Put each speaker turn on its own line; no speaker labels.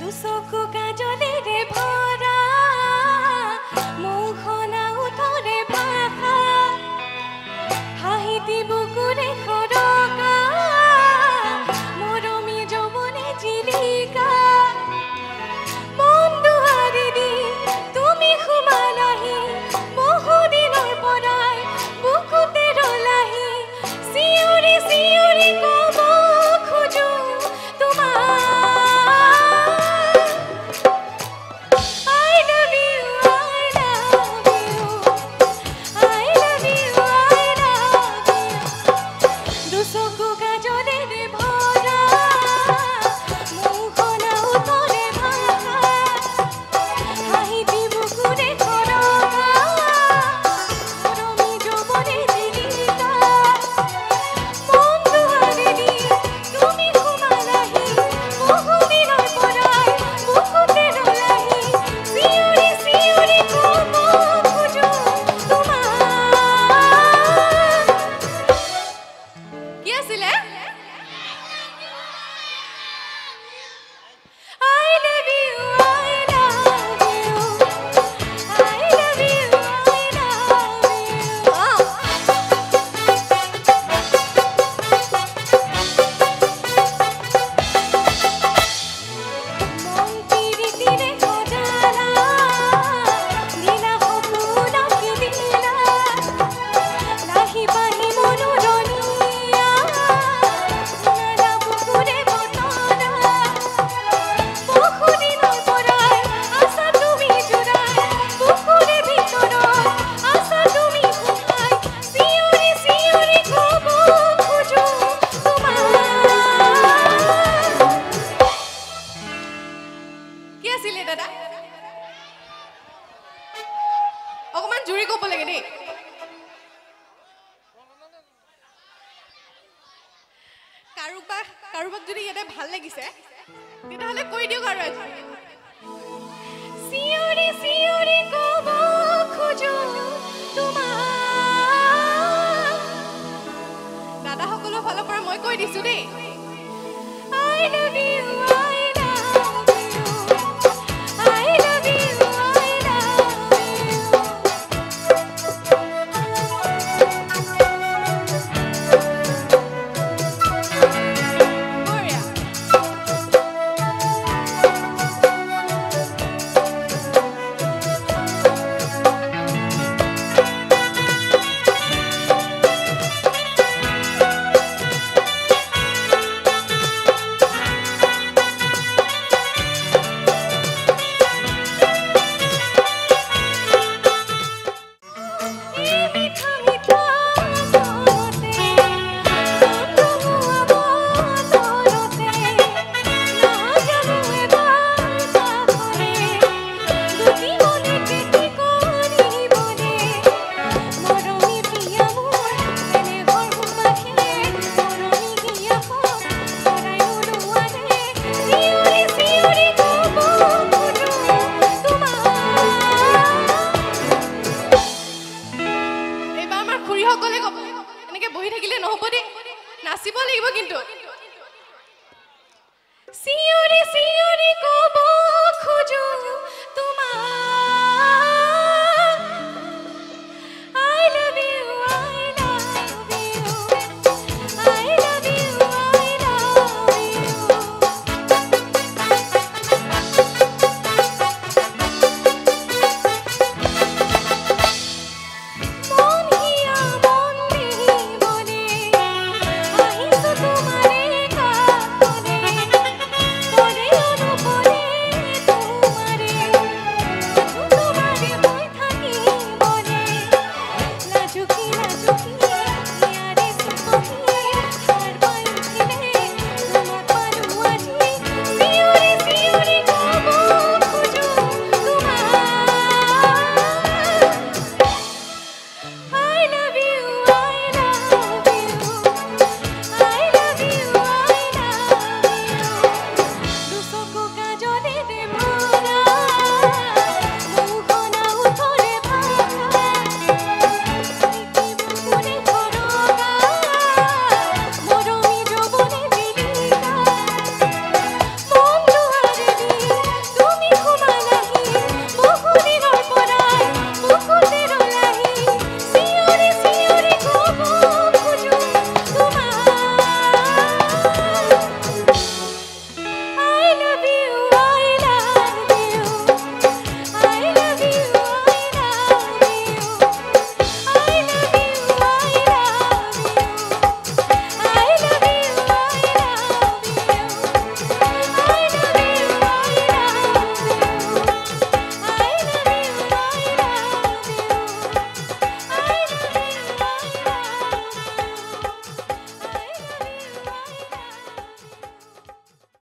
দুচকু কাজলেৰে ভৰা মুখনা উঠৰে ভাষা হাঁহিতি বুকুৰে সৰকা মৰমী যৌৱনে জিলিকা মন দুৱাৰে দি তুমি সোমালাহি বহুদিনৰ পৰাই বুকুতে ৰলাহি চিঞৰি চিঞৰি ক'ব খোজো কাৰোবাক যদি ইয়াতে ভাল লাগিছে তেতিয়াহ'লে কৈ দিয়ক আৰু চিঞৰি চিঞৰি ক'ব খোজো তোমাক দাদাসকলৰ ফালৰ পৰা মই কৈ দিছো দেই I love you বহি থাকিলে নহব দে নাচিব লাগিব কিন্তু চিঞৰি চিঞৰি ক'ব খোজো